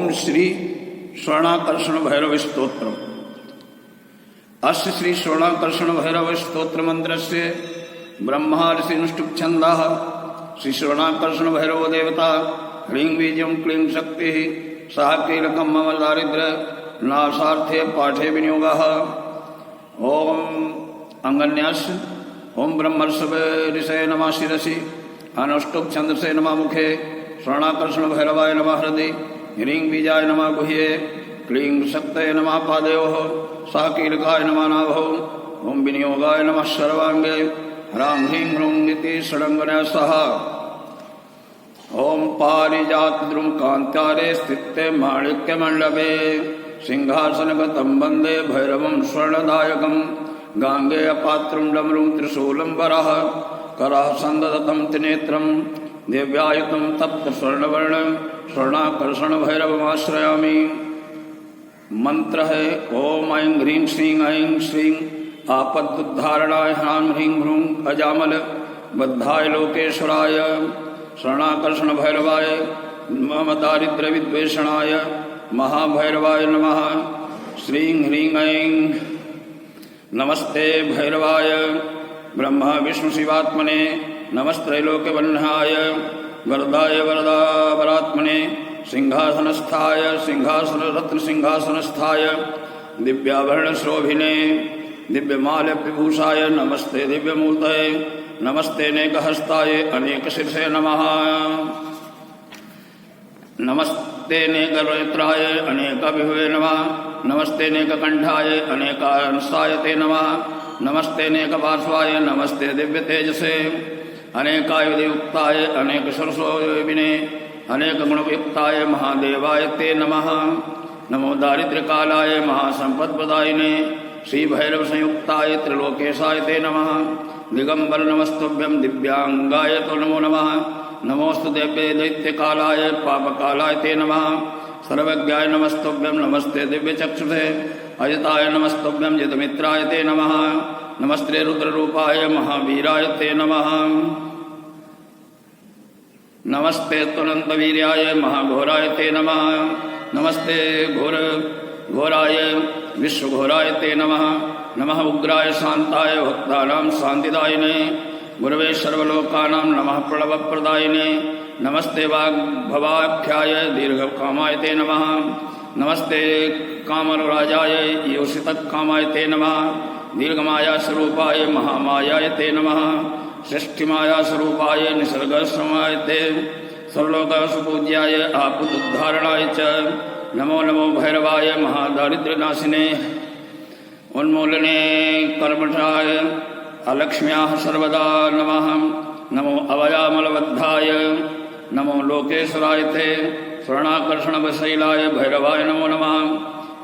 ओम श्री स्वर्णाकर्षण भैरव स्तोत्रम। अस्य श्री स्वर्णाकर्षण भैरव स्तोत्र मंत्रस्य ब्रह्मा ऋषिनुष्टुप् छन्दः। श्री स्वर्णाकर्षण भैरव देवता ह्रीं बीजं क्लीं शक्ति सह कीलकं मम दारिद्र्य नाशार्थे पाठे विनियोगः। ओम अंगन्यास ओम ब्रह्मर्षभे ऋषये नमः शिरसि अनुष्टुप् छन्दसे नमः मुखे स्वर्णाकर्षण भैरवाय नमः हृदि ह्रीं बीजाय नमः गुह्ये क्लीं शक्तये नमः पादयोः सह कीलकाय नमः नाभौ ओम विनियोगाय नमः सर्वांगे ह्रां ह्रीं ह्रूं इति षडङ्गना सह। ओम पारिजातद्रुम कान्तारे स्थिते माणिक्यमण्डपे सिंहासनगतं वन्दे भैरवं स्वर्णदायकं। गाङ्गेय पात्रं डमरुं त्रिशूलं वरः करः सन्ददतं त्रिनेत्रं दिव्यायुतं तप्तस्वर्णवर्णं स्वर्णाकर्षण भैरवमाश्रयामि। मंत्र है ओम ऐं ह्रीं श्रीं ऐं श्रीं आपदुद्धारणाय ह्रां ह्रीं ह्रूं अजामल बद्धाय लोकेश्वराय स्वर्णाकर्षण भैरवाय मम दारिद्र्य विद्वेषणाय महाभैरवाय नमः। श्रीं ह्रीं ऐं नमस्ते भैरवाय ब्रह्मा विष्णु शिवात्मने नमस्त्रैलोक्यवह्नाय वरदाय वरदावरात्मने सिंहासनस्थाय सिंहासन रत्न सिंहासनस्थाय दिव्याभरण शोभिने दिव्यमाल्य विभूषाय नमस्ते दिव्यमूर्तये नमस्ते नेकहस्ताय अनेकशीर्षे नमः। नमस्ते नेकनेत्राय अनेकविभवे नमः। नमस्ते नेककण्ठाय अनेकांशाय ते नमः। नमस्ते नेकपार्श्वाय नमस्ते दिव्यतेजसे अनेकायुधयुक्ताय अनेकसरसोविने अनेक गुणयुक्ताय महादेवाय ते नमः। नमो दारिद्र्यकालाय महासंपत्प्रदायिने श्री भैरव संयुक्ताय त्रिलोकेशाय ते नमः। दिगंबर नमस्तुभ्यं दिव्यांगाय तो नमो नमः। नमोस्तु देव्ये दैत्यकालाय पापकालाय ते नमः। सर्वज्ञाय नमस्तुभ्यं नमस्ते दिव्यचक्षुषे अजिताय नमस्तुभ्यं जितमित्राय ते नमः। नमस्ते रुद्ररूपाय महावीराय ते नमः। नमस्ते त्वनन्तवीर्याय महाघोराय ते नमः। नमस्ते घोराय विश्वघोराय ते नमः। नमः उग्राय शान्ताय भक्तानां शान्तिदायिने गुरवे सर्वलोकानां नमः प्रणवप्रदायिने। नमस्ते वाग्भवाख्याय दीर्घकामाय ते नमः। नमस्ते कामराजाय योषितकामाय ते नमः। दीर्घमाया स्वरूपाय महामायाय ते नमः। षष्ठीमाया स्वरूपाय निसर्गसमाय ते सर्वलोकसुपूज्याय आपदुद्धारणाय च नमो नमो भैरवाय महादारिद्र्यनाशिने उन्मूलने कर्मठाय अलक्ष्म्याः सर्वदा नमः। नमो अवयामलबद्धाय नमो लोकेश्वराय ते स्वर्णाकर्षणवशैलाय भैरवाय नमो नमः।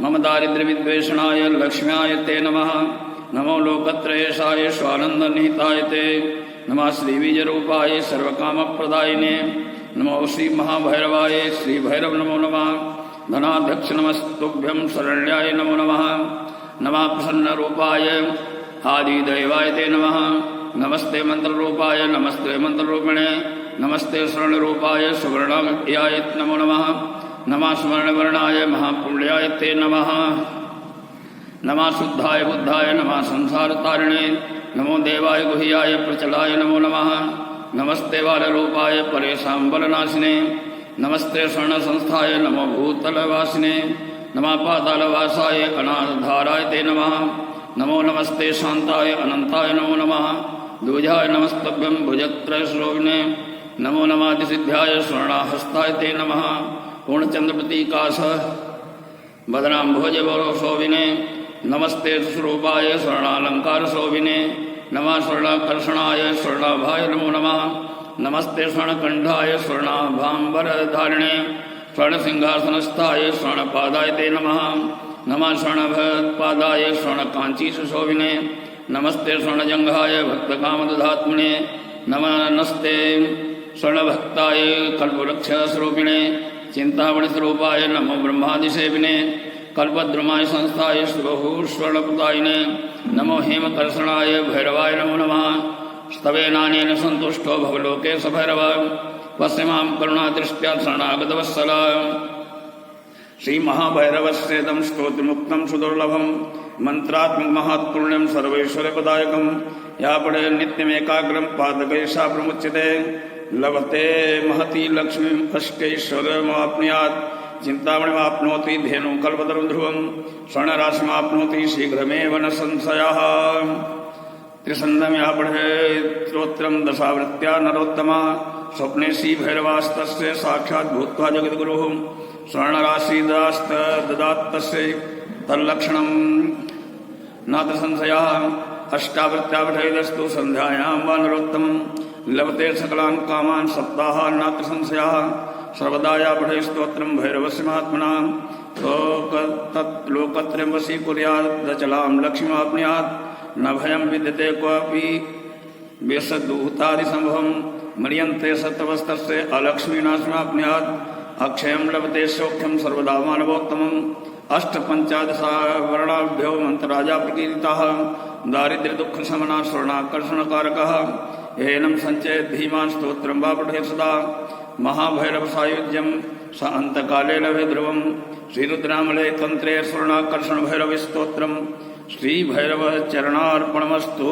मम दारिद्र्यविद्वेषणाय लक्ष्म्याय ते नमः। नमो लोकत्रयेशाय स्वानन्दनिहिताय ते नमः। श्रीबीजरूपाय सर्वकामप्रदायिने नमो श्री महाभैरवाय श्री भैरव नमो नमः। धनाध्यक्ष नमस्तुभ्यं शरण्याय नमो नमः। नमः प्रसन्नरूपाय आदिदैवाय ते नमः। नमस्ते मंत्ररूपाय नमस्ते मंत्ररूपिणे नमस्ते स्वर्णरूपाय सुवर्णाय नमो नमः। नमः स्वर्णवर्णाय महापुण्याय ते नमः। नमः शुद्धाय बुद्धाय नमः संसारतारिणे नमो देवाय गुह्याय प्रचलाय नमो नमः। नमस्ते बालरूपाय परेशाम्बलनाशिने नमस्ते स्वर्णसंस्थाय नमो भूतलवासिने नमः पातालवासाय अनाधाराय ते नमः। नमो नमस्ते शान्ताय अनन्ताय नमो नमः। द्विजाय नमस्तभ्यं भुजत्रयश्रोविने नमो नमादिसिद्ध्याय स्वर्णाहस्ताय ते नमः। पूर्णचन्द्रप्रतीकाश बदनाम्भोजवरोशोभिने नमस्ते स्वरूपाय स्वर्णालंकारशोभिने नमः। स्वर्णाकर्षणाय स्वर्णाभाय नमो नमः। नमस्ते स्वर्णकण्ठाय स्वर्णाभाम्बरधारिणे स्वर्णसिंहासनस्थाय स्वर्णपादाय ते नमः। नमः स्वर्णभक्तपादाय स्वर्णकाञ्चीशोभिने नमस्ते स्वर्णजङ्घाय भक्तकामदधात्मने नमस्ते स्वर्णभक्ताय कल्पवृक्षस्वरूपिणे चिन्तामणिस्वरूपाय नमो ब्रह्मादिसेविने कल्पद्रुमाय संस्थाय स्वर्णप्रदायिने नमो हेमकर्षणाय भैरवाय नमो नमः। स्तवेनानेन सन्तुष्टो भवलोके स भैरव पश्य मां करुणादृष्ट्या शरणागतवत्सल श्रीमहाभैरवस्येदं स्तोत्रमुक्तं सुदुर्लभं मंत्रात्मक महत्पुण्यं सर्वैश्वर्यप्रदायकं या पठे नित्यमेकाग्रं पादकैः सा प्रमुच्यते लभते महती लक्ष्मीं अष्टैश्वर्यमाप्नुयात् चिंतामणिमाप्नोति धेनु कल्पतरुं ध्रुवं स्वर्णराशिमाप्नोति शीघ्रमेव न संशयः त्रिसन्धं या पठे स्तोत्रं दशावृत्त्या नरोत्तमा स्वप्ने श्रीभैरवास्तस्य साक्षात् भूत्वा जगद्गुरुः स्वर्णराशि ददात्तस्य तल्लक्षणं नात्र संशयः अष्टावृत्त्या पठेदस्तु सन्ध्यायां वा नरोत्तमं लभते सकलान् कामान् सप्ताहान् नात्र संशयः सर्वदा या पठे स्तोत्रं भैरवस्य महात्मनां लोकत्रयं वशीकुर्यादचलां लक्ष्मीमाप्नुयात् न भयं विद्यते क्वापि वेषदूतादिसम्भवं म्रियन्ते सत्तवस्तस्य अलक्ष्मीनाशमाप्नुयात् अक्षयं लभते सौख्यं सर्वदा मानवोत्तमम् अष्टपञ्चादशवर्णाभ्यो मन्त्रराजा प्रकीर्तितः दारिद्र्यदुःखशमनः स्वर्णाकर्षणकारकः एनं सञ्चयेत् धीमान् स्तोत्रं वा पठेत् सदा महाभैरवसायुज्यं स अन्तकाले लभे ध्रुवं श्रीरुद्रामले तन्त्रे स्वर्णाकर्षणभैरवस्तोत्रं श्रीभैरवचरणार्पणमस्तु।